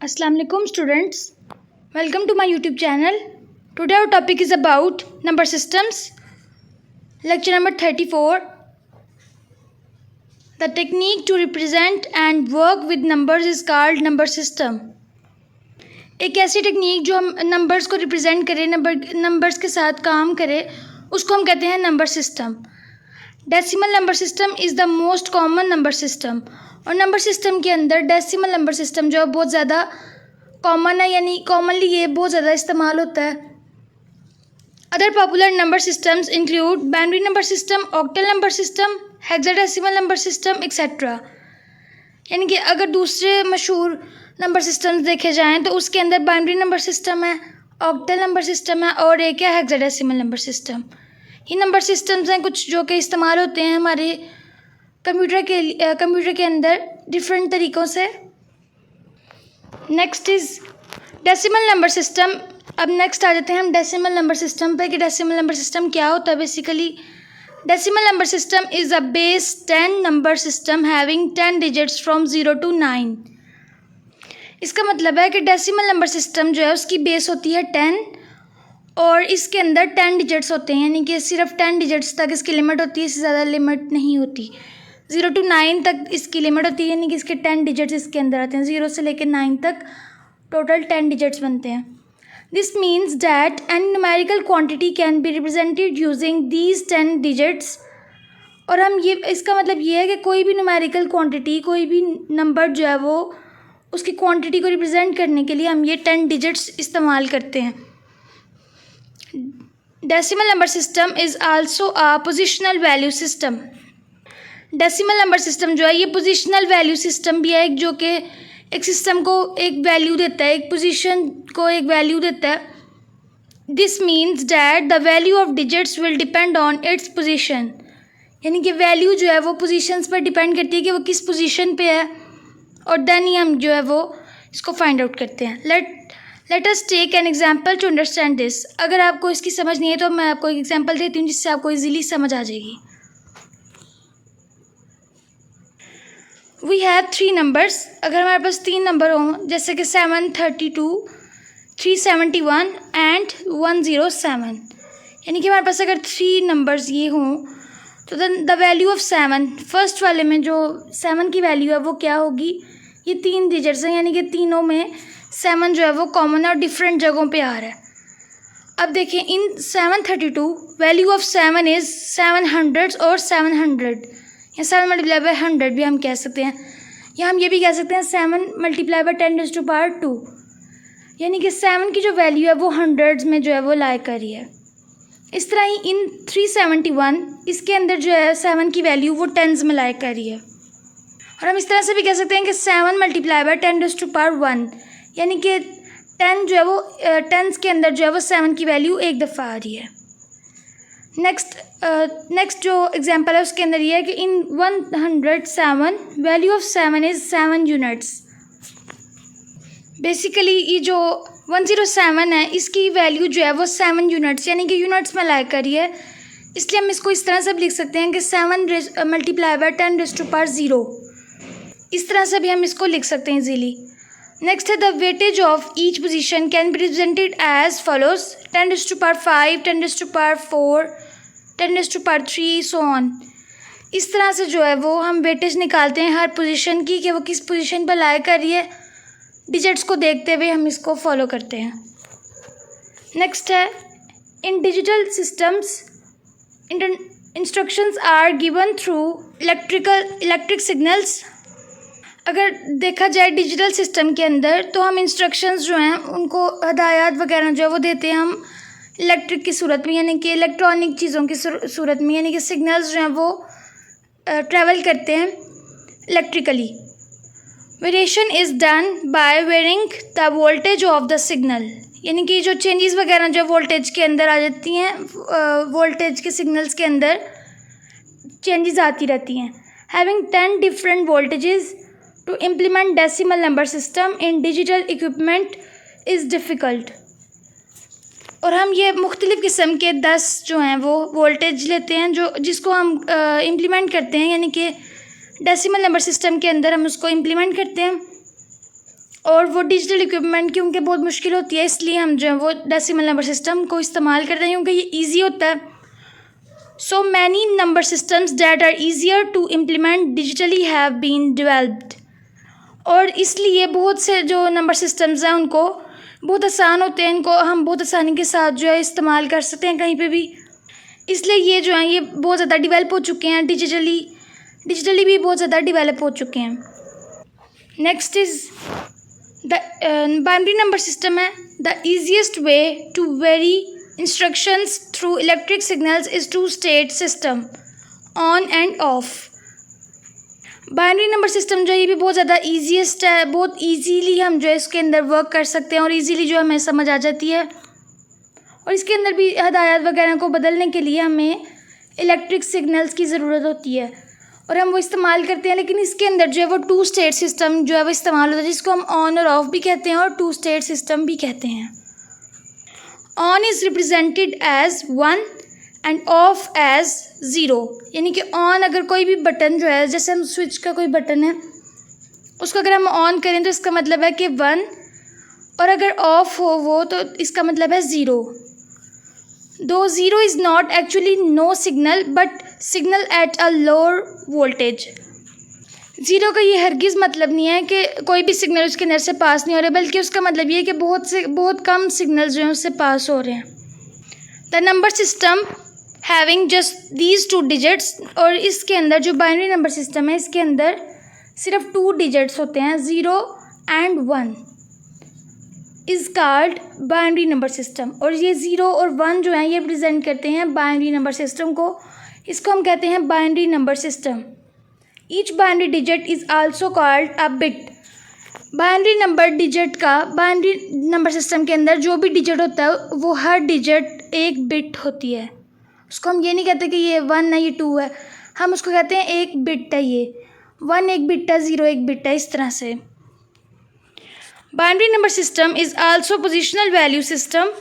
Assalamu alaikum students, welcome to my YouTube channel. Today our topic is about number systems, lecture number 34. The technique to represent and work with numbers is called number system. एक ऐसी technique जो हम numbers को represent करें, numbers के साथ काम करे, उसको हम कहते हैं number system. Decimal number system is the most common number system. और नंबर सिस्टम के अंदर डेसिमल नंबर सिस्टम जो है बहुत ज़्यादा कॉमन है, यानी कॉमनली ये बहुत ज़्यादा इस्तेमाल होता है. Other popular number systems include binary number system, octal number system, hexadecimal number system etcetera. यानी कि अगर दूसरे मशहूर नंबर सिस्टम्स देखे जाएँ तो उसके अंदर बाइनरी नंबर सिस्टम है, ऑक्टल नंबर सिस्टम है और एक है हेक्साडेसिमल नंबर सिस्टम. ये नंबर सिस्टम्स हैं कुछ जो कि इस्तेमाल होते हैं हमारे कंप्यूटर के अंदर डिफरेंट तरीक़ों से. Next is decimal number system. अब नेक्स्ट आ जाते हैं हम डेसिमल नंबर सिस्टम पे कि डेसिमल नंबर सिस्टम क्या होता है. Basically decimal number system is a base 10 number system having 10 digits from 0 to 9. इसका मतलब है कि डेसिमल नंबर सिस्टम जो है उसकी बेस होती है 10 और इसके अंदर 10 डिजिट्स होते हैं, यानी कि सिर्फ 10 डिजिट्स तक इसकी लिमिट होती है, इससे ज़्यादा लिमिट नहीं होती. 0 to 9 तक इसकी लिमिट होती है, यानी कि इसके 10 डिजिट्स इसके अंदर आते हैं. 0 से लेकर 9 तक टोटल 10 डिजिट्स बनते हैं. This means that any numerical quantity can be represented using these 10 digits. और हम ये इसका मतलब ये है कि कोई भी न्यूमेरिकल क्वांटिटी, कोई भी नंबर जो है वो उसकी क्वांटिटी को रिप्रेजेंट करने के लिए हम ये 10 डिजिट्स इस्तेमाल करते हैं. Decimal number system is also a positional value system. Decimal number system जो है ये पोजिशनल वैल्यू सिस्टम भी है, जो कि एक सिस्टम को एक वैल्यू देता है, एक पोजीशन को एक वैल्यू देता है. This means that the value of digits will depend on its position. यानी कि वैल्यू जो है वो पोजीशंस पर डिपेंड करती है कि वो किस पोजीशन पे है, और देन ही हम जो है वो इसको फाइंड आउट करते हैं. Let us take an example to understand this. अगर आपको इसकी समझ नहीं है तो मैं आपको एक एग्जाम्पल देती हूँ जिससे आपको ईजीली समझ आ जाएगी. We have 3 numbers. अगर हमारे पास 3 नंबर हों जैसे कि 732, 371 एंड 107, यानी कि हमारे पास अगर 3 नंबर्स ये हों तो द वैल्यू ऑफ 7, फर्स्ट वाले में जो 7 की वैल्यू है वो क्या होगी. ये 3 डिजिट्स हैं, यानी कि तीनों में 7 जो है वो कॉमन है और डिफरेंट जगहों पे आ रहा है. अब देखिए इन 732 वैल्यू ऑफ 7 इज़ 700 और 700, या 7 मल्टीप्लाई बाई 100 भी हम कह सकते हैं, या हम ये भी कह सकते हैं 7 मल्टीप्लाई बाई 10⁻², यानी कि 7 की जो वैल्यू है वो हंड्रेड्स में जो है वो लाई कर रही है. इस तरह ही इन 371 इसके अंदर जो है 7 की वैल्यू वो टेंस में लाई कर रही है. और हम इस तरह से भी कह सकते हैं कि 7 मल्टीप्लाई बाई 10⁻1, यानी कि 10 जो है वो टेंस के अंदर जो है वो 7 की वैल्यू एक दफ़ा आ रही है. नेक्स्ट जो एग्जांपल है उसके अंदर ये है कि इन 107 value of 7 is 7 units. Basically ये जो 107 है इसकी वैल्यू जो है वो 7 यूनिट्स, यानी कि यूनिट्स में लाई करी है, इसलिए हम इसको इस तरह से भी लिख सकते हैं कि 7 मल्टीप्लाई बाई 10⁻0. इस तरह से भी हम इसको लिख सकते हैं इजीली. नेक्स्ट है the weightage of each position can be represented as follows: 10⁻5, 10⁻4, 10⁻3 so on. इस तरह से जो है वो हम वेटेज निकालते हैं हर पोजीशन की कि वो किस पोजीशन पर लाई कर रही है. डिजिट्स को देखते हुए हम इसको फॉलो करते हैं. नेक्स्ट है in digital systems instructions are given through electric signals. अगर देखा जाए डिजिटल सिस्टम के अंदर तो हम इंस्ट्रक्शंस जो हैं उनको हदायत वगैरह जो है वो देते हैं हम इलेक्ट्रिक की सूरत में, यानी कि इलेक्ट्रॉनिक चीज़ों की सूरत में, यानी कि सिग्नल्स जो हैं वो ट्रैवल करते हैं electrically. Variation is done by varying the voltage of the signal, यानी कि जो चेंजेस वगैरह जो वोल्टेज के अंदर आ जाती हैं, वोल्टेज के सिग्नल्स के अंदर चेंजेस आती रहती हैं. Having 10 different voltages to implement decimal number system in digital equipment is difficult. और हम ये मुख्तलिफ़ किस्म के 10 जो हैं वो वोल्टेज लेते हैं जिसको हम इम्प्लीमेंट करते हैं, यानी कि डेसिमल नंबर सिस्टम के अंदर हम उसको इम्प्लीमेंट करते हैं. और वो डिजिटल इक्विपमेंट क्योंकि बहुत मुश्किल होती है, इसलिए हम जो है वो डेसिमल नंबर सिस्टम को इस्तेमाल करते हैं क्योंकि ये ईजी होता है। So many number systems that are easier to implement digitally have been developed. और इसलिए बहुत से जो नंबर सिस्टम्स हैं उनको बहुत आसान होते हैं, इनको हम बहुत आसानी के साथ जो है इस्तेमाल कर सकते हैं कहीं पे भी। इसलिए ये जो हैं ये बहुत ज़्यादा डेवलप हो चुके हैं, डिजिटली भी बहुत ज़्यादा डेवलप हो चुके हैं। Next is the binary number system है। The easiest way to very instructions through electric signals is two state system on and off. Binary number system जो है ये भी बहुत ज़्यादा ईजीएस्ट है, बहुत ईजीली हम जो है इसके अंदर वर्क कर सकते हैं और ईजीली जो हमें समझ आ जाती है। और इसके अंदर भी हदायत वगैरह को बदलने के लिए हमें इलेक्ट्रिक सिग्नल्स की ज़रूरत होती है और हम वो इस्तेमाल करते हैं। लेकिन इसके अंदर जो है वो टू स्टेट सिस्टम जो है वो इस्तेमाल होता है, जिसको हम ऑन और ऑफ भी कहते हैं और टू स्टेट सिस्टम भी कहते हैं। On is represented as 1 and off as 0, यानी कि ऑन अगर कोई भी बटन जो है, जैसे हम स्विच का कोई बटन है उसको अगर हम ऑन करें तो इसका मतलब है कि 1, और अगर ऑफ हो वो तो इसका मतलब है 0। दो 0 is not actually no signal but signal at a lower voltage. 0 का ये हरगिज़ मतलब नहीं है कि कोई भी सिग्नल उसके अंदर से पास नहीं हो रहे, बल्कि उसका मतलब ये है कि बहुत कम सिग्नल जो हैं उससे पास हो रहे हैं। The number system having just these 2 digits, और इसके अंदर जो बाइनरी नंबर सिस्टम है इसके अंदर सिर्फ 2 डिजिट्स होते हैं, 0 and 1, is called binary number system. और ये 0 और 1 जो हैं ये रिप्रेजेंट करते हैं बाइनरी नंबर सिस्टम को, इसको हम कहते हैं binary number system. Each binary digit is also called a bit. Binary number digit का बाइनरी नंबर सिस्टम के अंदर जो भी डिजिट होता है वो हर डिजिट एक बिट होती है। उसको हम ये नहीं कहते कि ये 1 है ये 2 है, हम उसको कहते हैं एक बिट है, ये 1 एक बिट है, 0 एक बिट है, इस तरह से। Binary number system is also positional value system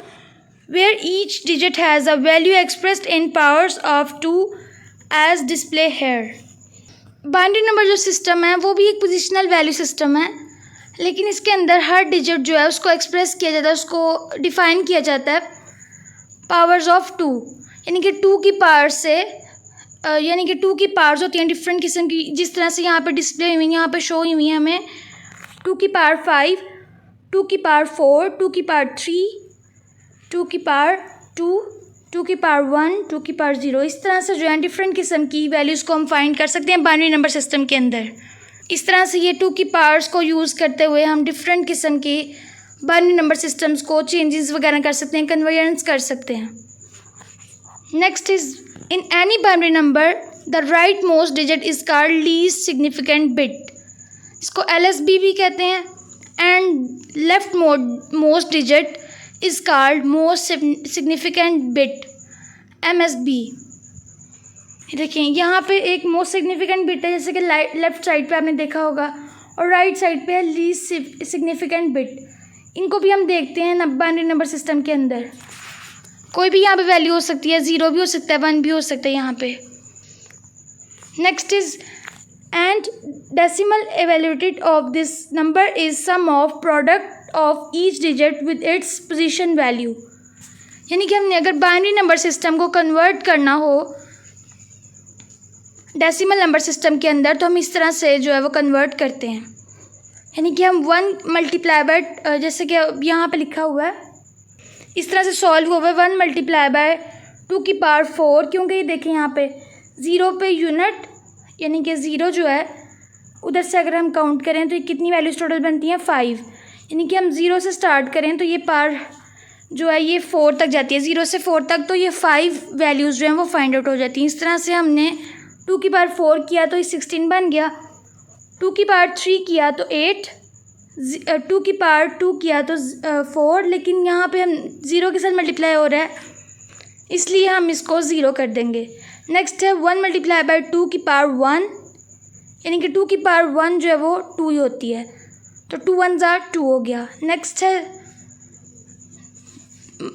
where each digit has a value expressed in powers of 2 as display here. Binary number जो सिस्टम है वो भी एक पोजिशनल वैल्यू सिस्टम है, लेकिन इसके अंदर हर डिजिट जो है उसको एक्सप्रेस किया जाता है, उसको डिफ़ाइन किया जाता है पावर्स ऑफ 2, यानी कि 2 की पावर से यानी कि 2 की पावर्स होती हैं डिफरेंट किस्म की, जिस तरह से यहाँ पे डिस्प्ले हुई, यहाँ पे शो हुई है हमें 2 की पावर 5, 2 की पावर 4, 2 की पावर 3, 2 की पावर 2, 2 की पावर 1, 2 की पावर 0। इस तरह से जो है डिफरेंट किस्म की वैल्यूज़ को हम फाइंड कर सकते हैं बाइनरी नंबर सिस्टम के अंदर। इस तरह से ये 2 की पावर्स को यूज़ करते हुए हम डिफरेंट किस्म के बाइनरी नंबर सिस्टम्स को चेंजेस वगैरह कर सकते हैं, कन्वर्जेंस कर सकते हैं। Next is in any binary number the right most digit is called least significant bit, इसको LSB भी कहते हैं, and left most digit is called most significant bit, MSB। देखिए यहाँ पे एक मोस्ट सिग्निफिकेंट बिट है, जैसे कि लेफ़्ट साइड पे आपने देखा होगा, और राइट साइड पे है लीस्ट सिग्निफिकेंट बिट। इनको भी हम देखते हैं बाइनरी नंबर सिस्टम के अंदर, कोई भी यहाँ पे वैल्यू हो सकती है, 0 भी हो सकता है, 1 भी हो सकता है यहाँ पे। Next is and decimal evaluated of this number is sum of product of each digit with its position value, यानी कि हमने अगर बाइनरी नंबर सिस्टम को कन्वर्ट करना हो डेसिमल नंबर सिस्टम के अंदर तो हम इस तरह से जो है वो कन्वर्ट करते हैं, यानी कि हम 1 मल्टीप्लाई बाय, जैसे कि यहाँ पे लिखा हुआ है इस तरह से सॉल्व हुआ है 1 मल्टीप्लाई बाय 2 की पावर 4, क्योंकि ये देखें यहाँ पे 0 पे यूनिट, यानी कि 0 जो है उधर से अगर हम काउंट करें तो ये कितनी वैल्यूज़ टोटल बनती हैं 5, यानी कि हम 0 से स्टार्ट करें तो ये पावर जो है ये 4 तक जाती है, 0 से 4 तक, तो ये 5 वैल्यूज़ जो हैं वो फाइंड आउट हो जाती हैं। इस तरह से हमने 2 की पावर 4 किया तो ये 16 बन गया, 2 की पावर 3 किया तो 8, 2 की पावर 2 किया तो 4, लेकिन यहाँ पे हम 0 के साथ मल्टीप्लाई हो रहा है इसलिए हम इसको 0 कर देंगे। नेक्स्ट है 1 मल्टीप्लाई बाय 2 की पावर 1, यानी कि 2 की पावर 1 जो है वो 2 ही होती है, तो 2 1 ज़ा 2 हो गया। नेक्स्ट है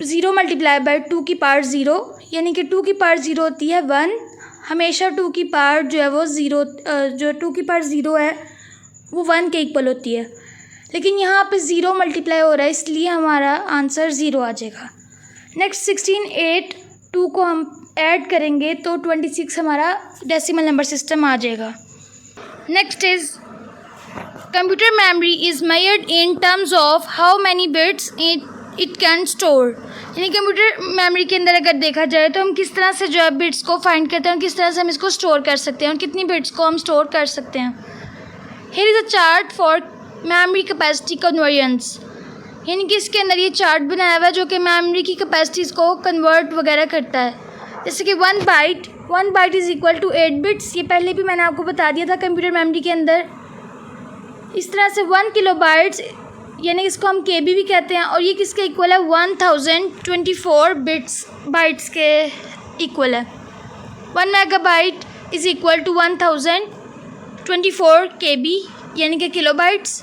0 मल्टीप्लाई बाय 2 की पावर 0, यानी कि 2 की पावर 0 होती है 1, हमेशा 2 की पावर जो है वो 0 जो 2 की पावर 0 है वो 1 के इक्वल होती है। लेकिन यहाँ पे 0 मल्टीप्लाई हो रहा है, इसलिए हमारा आंसर 0 आ जाएगा। नेक्स्ट 16, 8, 2 को हम ऐड करेंगे तो 26 हमारा डेसिमल नंबर सिस्टम आ जाएगा। Next is computer memory is measured in terms of how many bits it can store. यानी कंप्यूटर मेमोरी के अंदर अगर देखा जाए तो हम किस तरह से जो है बिट्स को फाइंड करते हैं, किस तरह से हम इसको स्टोर कर सकते हैं और कितनी बिट्स को हम स्टोर कर सकते हैं। Here is a chart for memory capacity convergence. यानी कि इसके अंदर ये चार्ट बनाया हुआ है जो कि मेमोरी की कैपेसिटीज़ को कन्वर्ट वगैरह करता है। जैसे कि 1 byte is equal to 8 bits. ये पहले भी मैंने आपको बता दिया था कंप्यूटर मेमोरी के अंदर। इस तरह से 1 किलो बाइट्स, यानी इसको हम KB भी कहते हैं, और ये किसके इक्वल है, 1024 बाइट्स के इक्वल है। 1 megabyte is equal to 1024 KB यानी कि kilo bytes.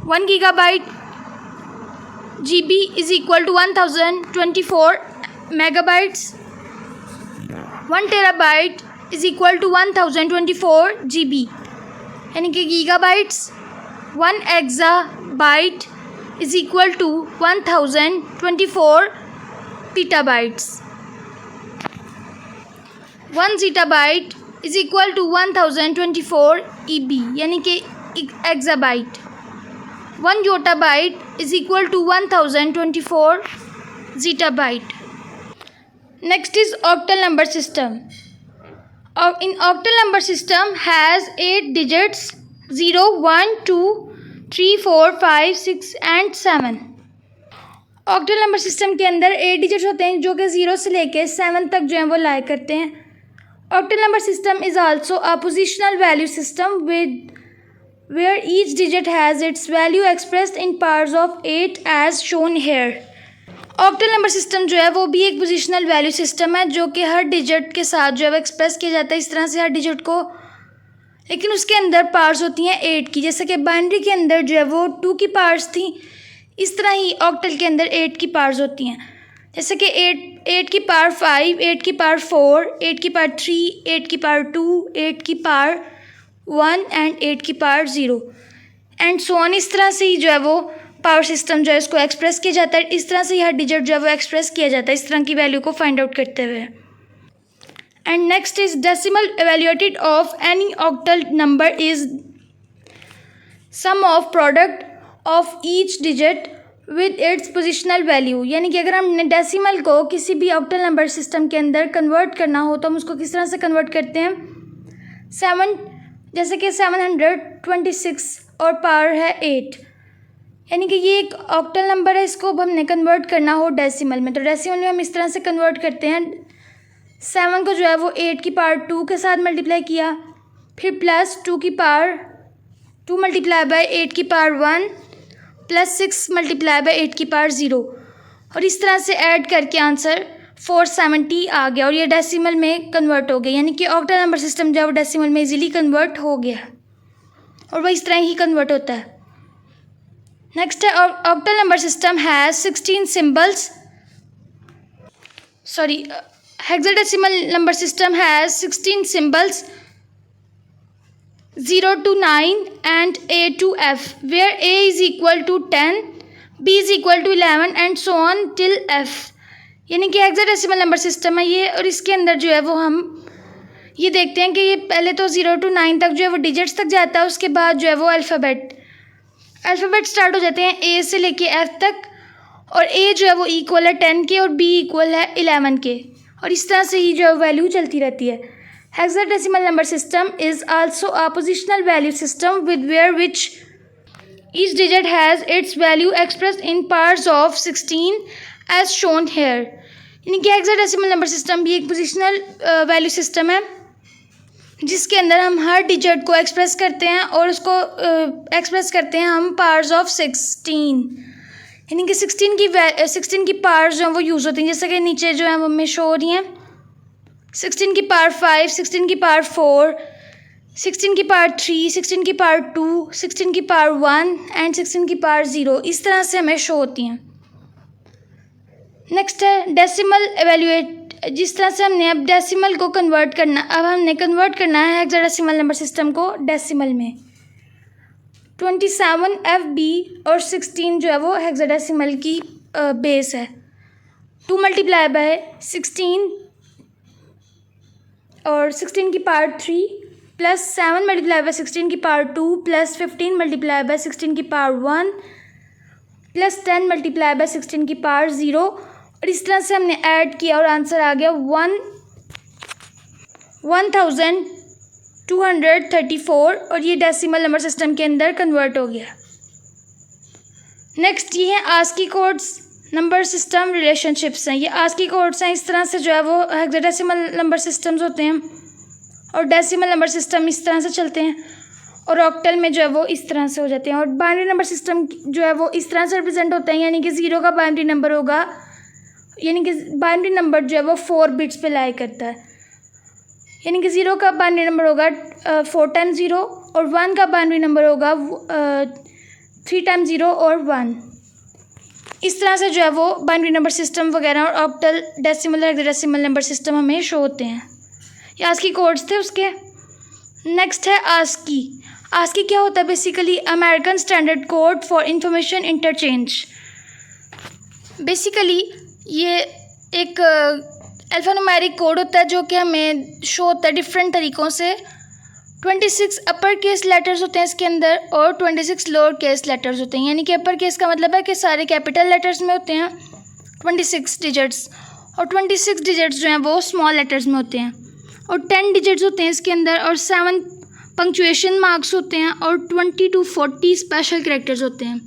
1 gigabyte GB is equal to 1024 megabytes. 1 terabyte is equal to 1024 GB यानी कि gigabytes. 1 exabyte is equal to 1024 petabytes. 1 zettabyte is equal to 1024 EB यानी कि exabyte. 1 yottabyte is equal to 1024 zettabyte. Next is octal number system. In octal number system has 8 digits 0, 1, 2, 3, 4, 5, 6 and 7. octal number system के अंदर 8 digits होते हैं जो कि 0 से लेके 7 तक जो है वो लाई करते हैं। octal number system is also a positional value system where each digit has its value expressed in powers of 8 as shown here. Octal number system जो है वो भी एक पोजिशनल वैल्यू सिस्टम है जो कि हर डिजिट के साथ जो है वो एक्सप्रेस किया जाता है इस तरह से हर डिजिट को, लेकिन उसके अंदर पार्ट्स होती हैं 8 की। जैसे कि बाइनरी के अंदर जो है वो 2 की पार्ट्स थी, इस तरह ही ऑक्टल के अंदर 8 की पार्ट्स होती हैं। जैसे कि 8 की पावर 5, 8 की पावर 4, 8 की पावर 3, 8 की पावर 2, 8 की पावर 1 एंड 8 की पावर 0 एंड सो ऑन। इस तरह से ही जो है वो पावर सिस्टम जो है इसको एक्सप्रेस किया जाता है। इस तरह से हर डिजिट जो है वो एक्सप्रेस किया जाता है इस तरह की वैल्यू को फाइंड आउट करते हुए। And next is decimal evaluated of any octal number is sum of product of each digit with its positional value. यानी कि अगर हमने डेसिमल को किसी भी ऑक्टल नंबर सिस्टम के अंदर कन्वर्ट करना हो तो हम उसको किस तरह से कन्वर्ट करते हैं। 7 जैसे कि 726 और पावर है 8, यानी कि ये एक ऑक्टल नंबर है, इसको अब हमने कन्वर्ट करना हो डेसिमल में तो डेसिमल में हम इस तरह से कन्वर्ट करते हैं। 7 को जो है वो 8 की पावर 2 के साथ मल्टीप्लाई किया, फिर प्लस 2 की पावर 2 मल्टीप्लाई बाय 8 की पावर 1 प्लस 6 मल्टीप्लाई बाय 8 की पावर 0 और इस तरह से ऐड करके आंसर 470 आ गया और ये डेसिमल में कन्वर्ट हो गया। यानी कि ऑक्टल नंबर सिस्टम जो है वो डेसिमल में इजीली कन्वर्ट हो गया और वह इस तरह ही कन्वर्ट होता है। नेक्स्ट है octal number system has 16 symbols hexadecimal number system has 16 symbols 0 to 9 and A to F where A is equal to 10, B is equal to 11 and so on till F। यानी कि hexadecimal number system है ये और इसके अंदर जो है वो हम ये देखते हैं कि ये पहले तो 0 to 9 तक जो है वो डिजिट्स तक जाता है, उसके बाद जो है वो अल्फ़ाबेट स्टार्ट हो जाते हैं A से लेके F तक और A जो है वो इक्वल है 10 के और B इक्वल है 11 के और इस तरह से ही जो है वैल्यू चलती रहती है। Hexadecimal number system is also a positional value system with where which each digit has its value expressed in powers of 16 as shown here. यानी कि हेक्साडेसिमल नंबर सिस्टम भी एक पोजिशनल वैल्यू सिस्टम है जिसके अंदर हम हर डिजिट को express करते हैं और उसको एक्सप्रेस करते हैं हम पावर्स ऑफ 16। यानी कि 16 की पावर्स जो हैं वो यूज़ होती हैं, जैसे कि नीचे जो है वो हमें शो हो रही हैं। 16 की पावर 5, 16 की पावर 4, 16 की पावर 3, 16 की पावर 2, 16 की पावर 1 एंड 16 की पावर 0 इस तरह से हमें शो होती हैं। नेक्स्ट है डेसिमल एवेल्यूएट। जिस तरह से हमने अब डेसिमल को कन्वर्ट करना, अब हमने कन्वर्ट करना है हेक्साडेसिमल नंबर सिस्टम को डेसिमल में। 27FB और 16 जो है वो हेक्साडेसिमल की बेस है। 2 मल्टीप्लाई बाय 16 और 16 की पावर 3 प्लस 7 मल्टीप्लाई बाय 16 की पावर 2 प्लस 15 मल्टीप्लाई बाय 16 की पावर 1 प्लस 10 मल्टीप्लाई बाय 16 की पावर 0 और इस तरह से हमने ऐड किया और आंसर आ गया 1234 और ये डेसिमल नंबर सिस्टम के अंदर कन्वर्ट हो गया। नेक्स्ट ये है ASCII codes number system relationships हैं। ये आस्की कोड्स हैं, इस तरह से जो है वो हेक्साडेसिमल नंबर सिस्टम्स होते हैं और डेसिमल नंबर सिस्टम इस तरह से चलते हैं और ऑक्टल में जो है वो इस तरह से हो जाते हैं। और बाइनरी नंबर सिस्टम जो है वो इस तरह से रिप्रेजेंट होते हैं, यानी कि 0 का बाइनरी नंबर होगा, यानी कि बाइनरी नंबर जो है वो 4 बिट्स पे लाई करता है, यानी कि 0 का बाइनरी नंबर होगा 4 टाइम्स 0 और 1 का बाइनरी नंबर होगा 3 टाइम्स 0 और 1। इस तरह से जो है वो बाइनरी नंबर सिस्टम वगैरह और octal decimal hexadecimal number system हमें शो होते हैं। ये आस्की कोड्स थे उसके। नेक्स्ट है आस्की। आस्की क्या होता है? Basically American standard code for information interchange. Basically ये एक अल्फ़ान्यूमेरिक कोड होता है जो कि हमें शो होता है डिफरेंट तरीक़ों से। 26 अपर केस लेटर्स होते हैं इसके अंदर और 26 लोअर केस लेटर्स होते हैं, यानी कि अपर केस का मतलब है कि सारे कैपिटल लेटर्स में होते हैं 26 डिजिट्स और 26 डिजिट्स जो हैं वो स्मॉल लेटर्स में होते हैं और 10 डिजिट्स होते हैं इसके अंदर और 7 पंक्चुएशन मार्क्स होते हैं और 20 to 40 स्पेशल कैरेक्टर्स होते हैं।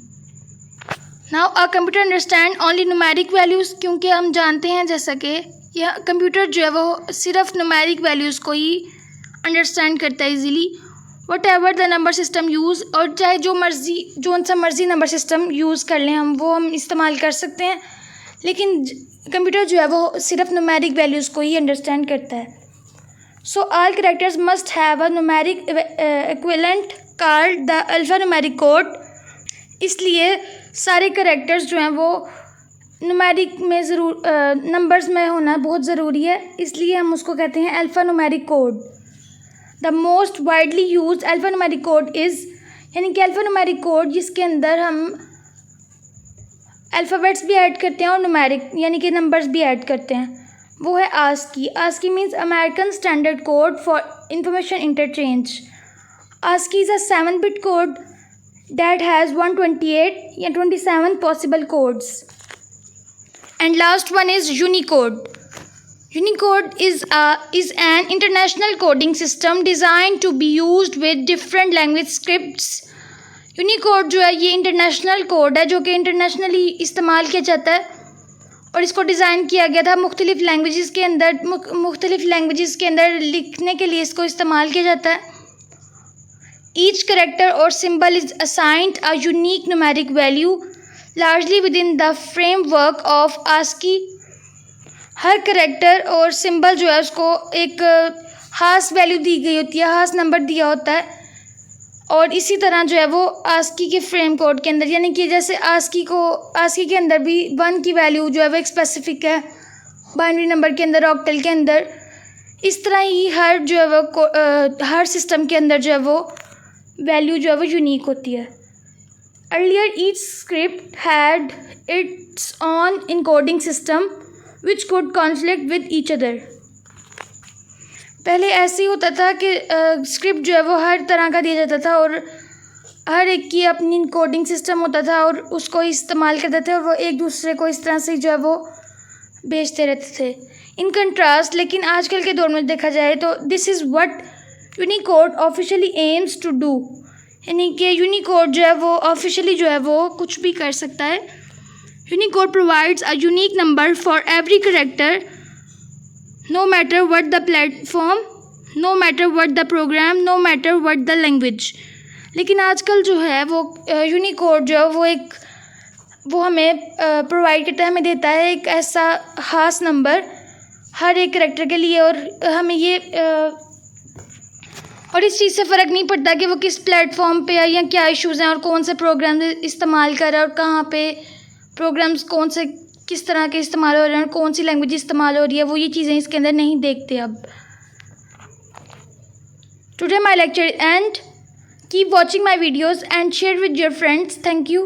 Now a computer understand only numeric values, क्योंकि हम जानते हैं जैसा कि यह कंप्यूटर जो है वो सिर्फ न्यूमेरिक वैल्यूज़ को ही अंडरस्टैंड करता है easily. What ever the number system use, और चाहे जो सा मर्जी नंबर सिस्टम यूज़ कर लें हम इस्तेमाल कर सकते हैं, लेकिन कंप्यूटर जो है वो सिर्फ न्यूमेरिक वैल्यूज़ को ही अंडरस्टैंड करता है। So all characters must have a numeric equivalent called the alphanumeric code. इसलिए सारे कैरेक्टर्स जो हैं वो न्यूमेरिक में नंबर्स में होना बहुत ज़रूरी है, इसलिए हम उसको कहते हैं alphanumeric code. The most widely use alphanumeric code is, यानी कि अल्फ़ान्यूमेरिक कोड जिसके अंदर हम अल्फ़ाबेट्स भी ऐड करते हैं और न्यूमेरिक यानी कि नंबर्स भी ऐड करते हैं, वो है ASCII. ASCII means American standard code for information interchange. ASCII is a 7-bit code that has 128 या 27 possible codes. And last one is Unicode. Unicode is an international coding system designed to be used with different language scripts. Unicode जो है ये international code है जो कि internationally इस्तेमाल किया जाता है और इसको डिज़ाइन किया गया था मुख्तलिफ लैंग्वेजेस के अंदर लिखने के लिए इसको इस्तेमाल किया जाता है। Each character or symbol is assigned a unique numeric value largely within the framework of ASCII. Her character और सिंबल जो है उसको एक ख़ास वैल्यू दी गई होती है, ख़ास नंबर दिया होता है और इसी तरह जो है वो ASCII के फ्रेम कोड के अंदर, यानी कि जैसे ASCII के अंदर भी 1 की वैल्यू जो है वो एक स्पेसिफिक है बाइनरी नंबर के अंदर, ऑक्टल के अंदर, इस तरह ही हर जो है वो हर सिस्टम के अंदर जो है वो वैल्यू जो है वो यूनिक होती है। Earlier each script had it's on encoding system which code conflict with each other. पहले ऐसे ही होता था कि स्क्रिप्ट जो है वो हर तरह का दिया जाता था और हर एक की अपनी इनकोडिंग सिस्टम होता था और उसको इस्तेमाल करते थे और वो एक दूसरे को इस तरह से जो है वो भेजते रहते थे। इन कंट्रास्ट लेकिन आजकल के दौर में देखा जाए तो this is what Unicode officially aims to do, यानी कि यूनिकोड जो है वो ऑफिशियली जो है वो कुछ भी कर सकता है। Unicode provides a unique number for every character no matter what the platform, no matter what the program, no matter what the language. लेकिन आजकल जो है वो यूनिकोड जो है वो हमें प्रोवाइड करता है, हमें देता है एक ऐसा ख़ास नंबर हर एक करेक्टर के लिए और हमें ये और इस चीज़ से फ़र्क नहीं पड़ता कि वो किस प्लेटफॉर्म पे है या क्या इश्यूज़ हैं और कौन से प्रोग्राम इस्तेमाल कर रहा है और कहाँ पे प्रोग्राम्स कौन से किस तरह के इस्तेमाल हो रहे हैं और कौन सी लैंग्वेज इस्तेमाल हो रही है, वो ये चीज़ें इसके अंदर नहीं देखते अब। Today my lecture and keep watching my videos and share with your friends. Thank you.